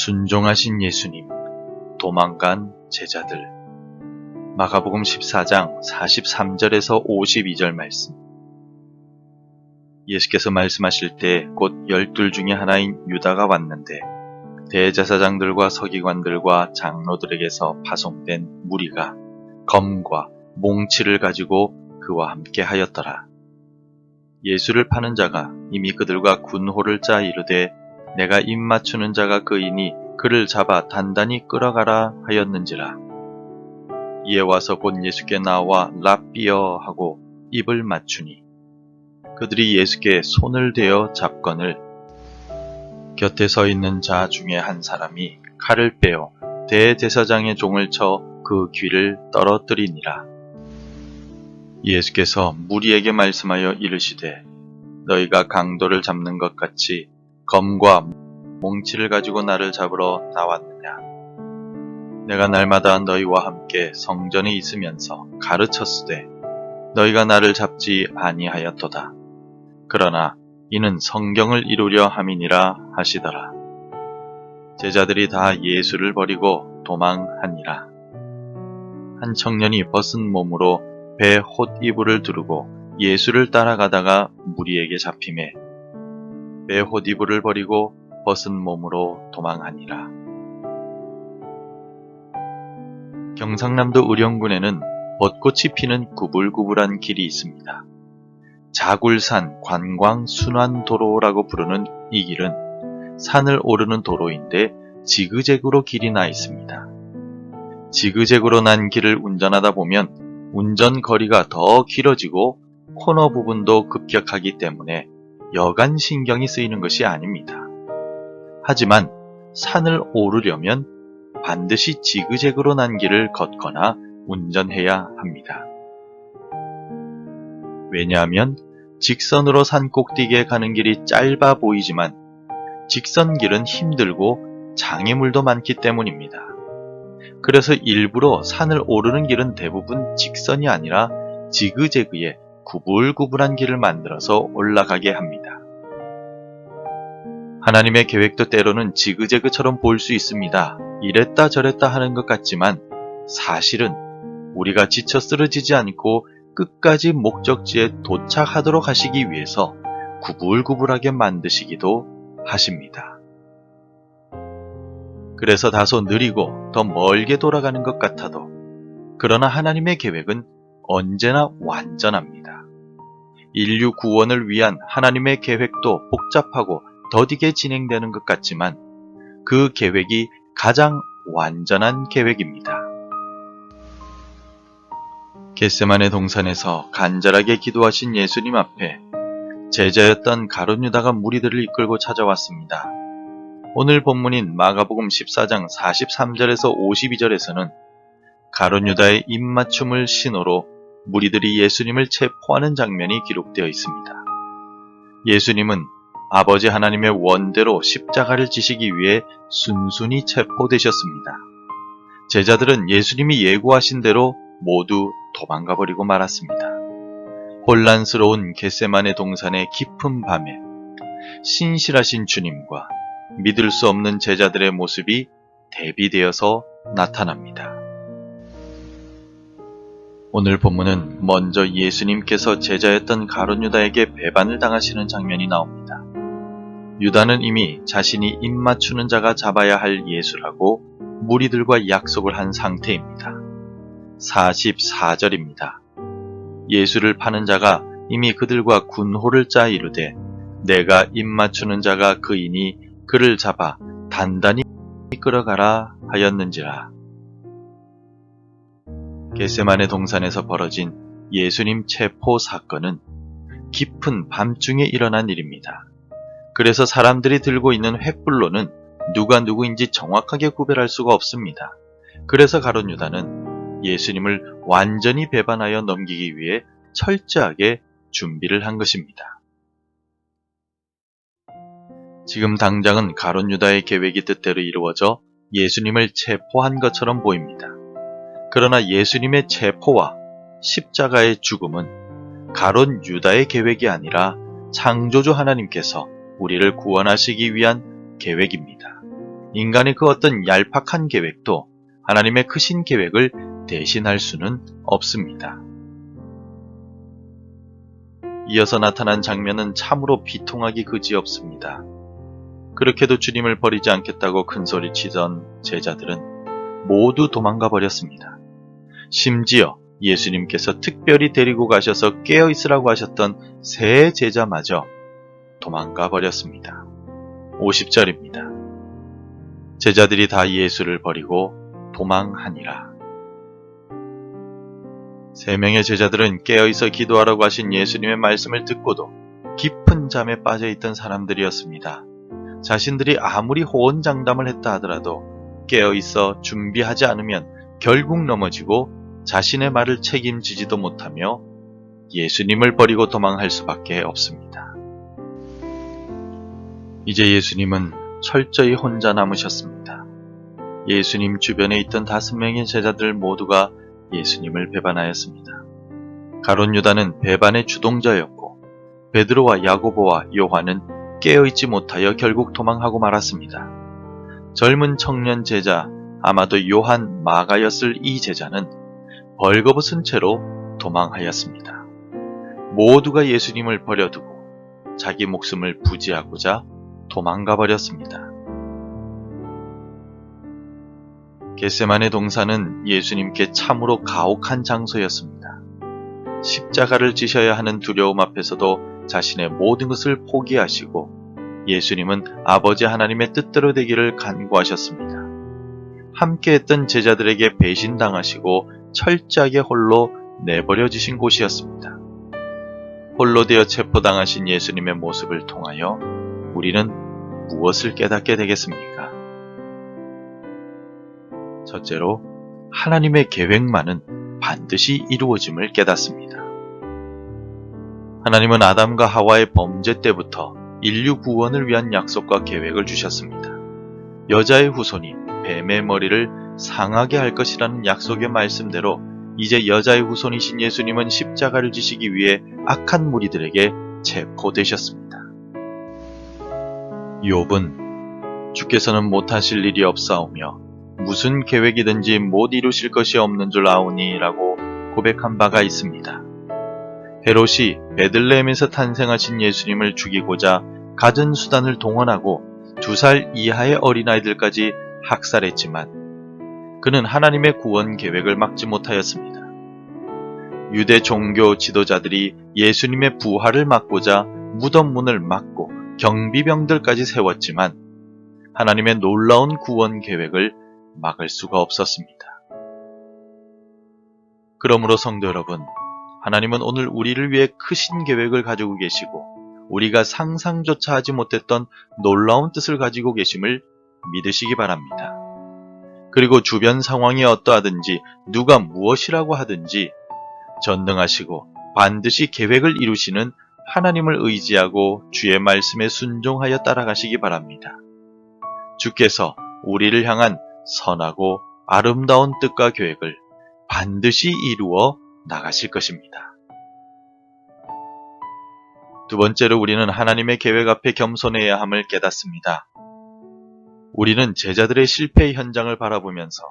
순종하신 예수님, 도망간 제자들. 마가복음 14장 43절에서 52절 말씀. 예수께서 말씀하실 때 곧 12 중에 하나인 유다가 왔는데 대제사장들과 서기관들과 장로들에게서 파송된 무리가 검과 몽치를 가지고 그와 함께 하였더라. 예수를 파는 자가 이미 그들과 군호를 짜 이르되 내가 입 맞추는 자가 그이니 그를 잡아 단단히 끌어가라 하였는지라. 이에 와서 곧 예수께 나와 랍비여 하고 입을 맞추니 그들이 예수께 손을 대어 잡거늘 곁에 서 있는 자 중에 한 사람이 칼을 빼어 대제사장의 종을 쳐 그 귀를 떨어뜨리니라. 예수께서 무리에게 말씀하여 이르시되 너희가 강도를 잡는 것 같이 검과 몽치를 가지고 나를 잡으러 나왔느냐. 내가 날마다 너희와 함께 성전에 있으면서 가르쳤으되 너희가 나를 잡지 아니하였도다. 그러나 이는 성경을 이루려 함이니라 하시더라. 제자들이 다 예수를 버리고 도망하니라. 한 청년이 벗은 몸으로 배 홑이불을 두르고 예수를 따라가다가 무리에게 잡히매 배 홑이불을 버리고 벗은 몸으로 도망하니라. 경상남도 의령군에는 벚꽃이 피는 구불구불한 길이 있습니다. 자굴산 관광순환도로라고 부르는 이 길은 산을 오르는 도로인데 지그재그로 길이 나 있습니다. 지그재그로 난 길을 운전하다 보면 운전 거리가 더 길어지고 코너 부분도 급격하기 때문에 여간 신경이 쓰이는 것이 아닙니다. 하지만 산을 오르려면 반드시 지그재그로 난 길을 걷거나 운전해야 합니다. 왜냐하면 직선으로 산 꼭대기에 가는 길이 짧아 보이지만 직선 길은 힘들고 장애물도 많기 때문입니다. 그래서 일부러 산을 오르는 길은 대부분 직선이 아니라 지그재그의 구불구불한 길을 만들어서 올라가게 합니다. 하나님의 계획도 때로는 지그재그처럼 보일 수 있습니다. 이랬다 저랬다 하는 것 같지만 사실은 우리가 지쳐 쓰러지지 않고 끝까지 목적지에 도착하도록 하시기 위해서 구불구불하게 만드시기도 하십니다. 그래서 다소 느리고 더 멀게 돌아가는 것 같아도 그러나 하나님의 계획은 언제나 완전합니다. 인류 구원을 위한 하나님의 계획도 복잡하고 더디게 진행되는 것 같지만 그 계획이 가장 완전한 계획입니다. 겟세마네 동산에서 간절하게 기도하신 예수님 앞에 제자였던 가룟 유다가 무리들을 이끌고 찾아왔습니다. 오늘 본문인 마가복음 14장 43절에서 52절에서는 가룟 유다의 입맞춤을 신호로 무리들이 예수님을 체포하는 장면이 기록되어 있습니다. 예수님은 아버지 하나님의 원대로 십자가를 지시기 위해 순순히 체포되셨습니다. 제자들은 예수님이 예고하신 대로 모두 도망가버리고 말았습니다. 혼란스러운 겟세마네 동산의 깊은 밤에 신실하신 주님과 믿을 수 없는 제자들의 모습이 대비되어서 나타납니다. 오늘 본문은 먼저 예수님께서 제자였던 가룟 유다에게 배반을 당하시는 장면이 나옵니다. 유다는 이미 자신이 입 맞추는 자가 잡아야 할 예수라고 무리들과 약속을 한 상태입니다. 44절입니다. 예수를 파는 자가 이미 그들과 군호를 짜 이르되 내가 입 맞추는 자가 그이니 그를 잡아 단단히 끌어가라 하였는지라. 겟세마네 동산에서 벌어진 예수님 체포 사건은 깊은 밤중에 일어난 일입니다. 그래서 사람들이 들고 있는 횃불로는 누가 누구인지 정확하게 구별할 수가 없습니다. 그래서 가룟 유다는 예수님을 완전히 배반하여 넘기기 위해 철저하게 준비를 한 것입니다. 지금 당장은 가룟 유다의 계획이 뜻대로 이루어져 예수님을 체포한 것처럼 보입니다. 그러나 예수님의 체포와 십자가의 죽음은 가룟 유다의 계획이 아니라 창조주 하나님께서 우리를 구원하시기 위한 계획입니다. 인간의 그 어떤 얄팍한 계획도 하나님의 크신 계획을 대신할 수는 없습니다. 이어서 나타난 장면은 참으로 비통하기 그지없습니다. 그렇게도 주님을 버리지 않겠다고 큰소리치던 제자들은 모두 도망가 버렸습니다. 심지어 예수님께서 특별히 데리고 가셔서 깨어 있으라고 하셨던 세 제자마저 도망가 버렸습니다. 50절입니다. 제자들이 다 예수를 버리고 도망하니라. 세 명의 제자들은 깨어있어 기도하라고 하신 예수님의 말씀을 듣고도 깊은 잠에 빠져있던 사람들이었습니다. 자신들이 아무리 호언장담을 했다 하더라도 깨어있어 준비하지 않으면 결국 넘어지고 자신의 말을 책임지지도 못하며 예수님을 버리고 도망할 수밖에 없습니다. 이제 예수님은 철저히 혼자 남으셨습니다. 예수님 주변에 있던 5명의 제자들 모두가 예수님을 배반하였습니다. 가룟 유다는 배반의 주동자였고 베드로와 야고보와 요한은 깨어있지 못하여 결국 도망하고 말았습니다. 젊은 청년 제자, 아마도 요한 마가였을 이 제자는 벌거벗은 채로 도망하였습니다. 모두가 예수님을 버려두고 자기 목숨을 부지하고자 도망가 버렸습니다. 겟세마네 동산은 예수님께 참으로 가혹한 장소였습니다. 십자가를 지셔야 하는 두려움 앞에서도 자신의 모든 것을 포기하시고 예수님은 아버지 하나님의 뜻대로 되기를 간구하셨습니다. 함께했던 제자들에게 배신당하시고 철저하게 홀로 내버려지신 곳이었습니다. 홀로 되어 체포당하신 예수님의 모습을 통하여 우리는 무엇을 깨닫게 되겠습니까? 첫째로, 하나님의 계획만은 반드시 이루어짐을 깨닫습니다. 하나님은 아담과 하와의 범죄 때부터 인류 구원을 위한 약속과 계획을 주셨습니다. 여자의 후손이 뱀의 머리를 상하게 할 것이라는 약속의 말씀대로 이제 여자의 후손이신 예수님은 십자가를 지시기 위해 악한 무리들에게 체포되셨습니다. 욥은 주께서는 못하실 일이 없사오며 무슨 계획이든지 못 이루실 것이 없는 줄 아오니 라고 고백한 바가 있습니다. 헤롯이 베들레헴에서 탄생하신 예수님을 죽이고자 갖은 수단을 동원하고 2살 이하의 어린아이들까지 학살했지만 그는 하나님의 구원 계획을 막지 못하였습니다. 유대 종교 지도자들이 예수님의 부활을 막고자 무덤 문을 막고 경비병들까지 세웠지만 하나님의 놀라운 구원 계획을 막을 수가 없었습니다. 그러므로 성도 여러분, 하나님은 오늘 우리를 위해 크신 계획을 가지고 계시고 우리가 상상조차 하지 못했던 놀라운 뜻을 가지고 계심을 믿으시기 바랍니다. 그리고 주변 상황이 어떠하든지 누가 무엇이라고 하든지 전능하시고 반드시 계획을 이루시는 하나님을 의지하고 주의 말씀에 순종하여 따라가시기 바랍니다. 주께서 우리를 향한 선하고 아름다운 뜻과 계획을 반드시 이루어 나가실 것입니다. 두 번째로 우리는 하나님의 계획 앞에 겸손해야 함을 깨닫습니다. 우리는 제자들의 실패의 현장을 바라보면서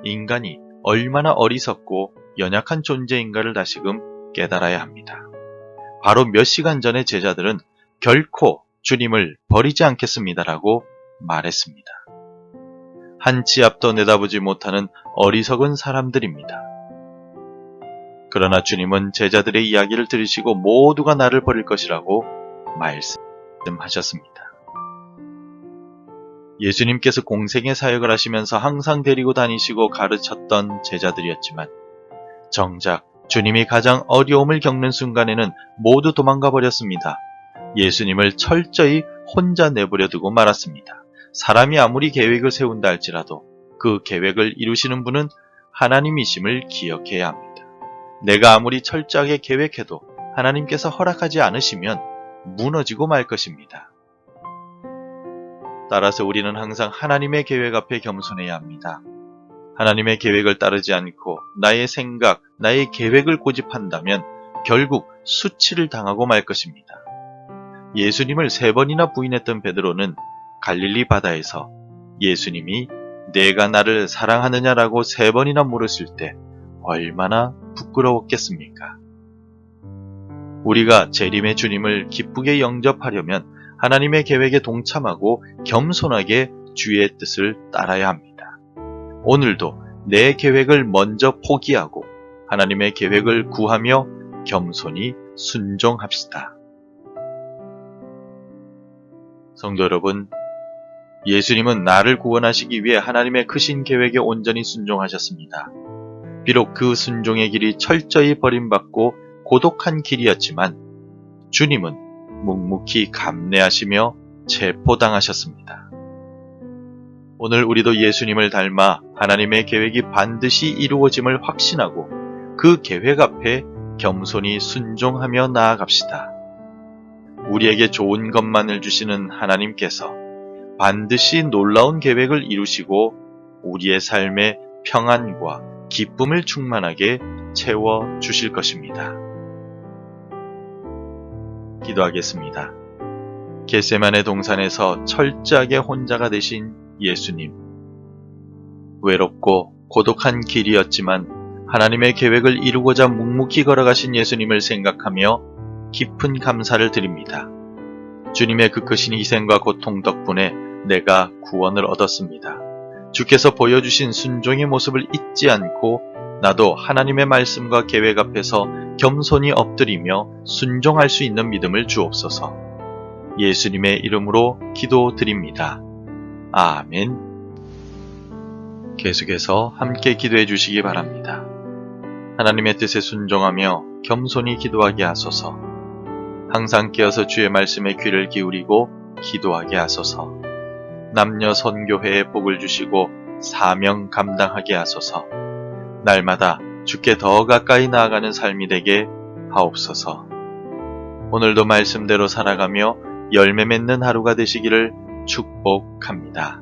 인간이 얼마나 어리석고 연약한 존재인가를 다시금 깨달아야 합니다. 바로 몇 시간 전에 제자들은 결코 주님을 버리지 않겠습니다라고 말했습니다. 한 치 앞도 내다보지 못하는 어리석은 사람들입니다. 그러나 주님은 제자들의 이야기를 들으시고 모두가 나를 버릴 것이라고 말씀하셨습니다. 예수님께서 공생의 사역을 하시면서 항상 데리고 다니시고 가르쳤던 제자들이었지만 정작 주님이 가장 어려움을 겪는 순간에는 모두 도망가 버렸습니다. 예수님을 철저히 혼자 내버려 두고 말았습니다. 사람이 아무리 계획을 세운다 할지라도 그 계획을 이루시는 분은 하나님이심을 기억해야 합니다. 내가 아무리 철저하게 계획해도 하나님께서 허락하지 않으시면 무너지고 말 것입니다. 따라서 우리는 항상 하나님의 계획 앞에 겸손해야 합니다. 하나님의 계획을 따르지 않고 나의 생각, 나의 계획을 고집한다면 결국 수치를 당하고 말 것입니다. 예수님을 3번이나 부인했던 베드로는 갈릴리 바다에서 예수님이 내가 나를 사랑하느냐라고 3번이나 물었을 때 얼마나 부끄러웠겠습니까? 우리가 재림의 주님을 기쁘게 영접하려면 하나님의 계획에 동참하고 겸손하게 주의 뜻을 따라야 합니다. 오늘도 내 계획을 먼저 포기하고 하나님의 계획을 구하며 겸손히 순종합시다. 성도 여러분, 예수님은 나를 구원하시기 위해 하나님의 크신 계획에 온전히 순종하셨습니다. 비록 그 순종의 길이 철저히 버림받고 고독한 길이었지만 주님은 묵묵히 감내하시며 체포당하셨습니다. 오늘 우리도 예수님을 닮아 하나님의 계획이 반드시 이루어짐을 확신하고 그 계획 앞에 겸손히 순종하며 나아갑시다. 우리에게 좋은 것만을 주시는 하나님께서 반드시 놀라운 계획을 이루시고 우리의 삶에 평안과 기쁨을 충만하게 채워 주실 것입니다. 기도하겠습니다. 겟세마네 동산에서 철저하게 혼자가 되신 예수님. 외롭고 고독한 길이었지만 하나님의 계획을 이루고자 묵묵히 걸어가신 예수님을 생각하며 깊은 감사를 드립니다. 주님의 그 크신 희생과 고통 덕분에 내가 구원을 얻었습니다. 주께서 보여주신 순종의 모습을 잊지 않고 나도 하나님의 말씀과 계획 앞에서 겸손히 엎드리며 순종할 수 있는 믿음을 주옵소서. 예수님의 이름으로 기도드립니다. 아멘. 계속해서 함께 기도해 주시기 바랍니다. 하나님의 뜻에 순종하며 겸손히 기도하게 하소서. 항상 깨어서 주의 말씀에 귀를 기울이고 기도하게 하소서. 남녀 선교회에 복을 주시고 사명 감당하게 하소서. 날마다 주께 더 가까이 나아가는 삶이 되게 하옵소서. 오늘도 말씀대로 살아가며 열매 맺는 하루가 되시기를 축복합니다.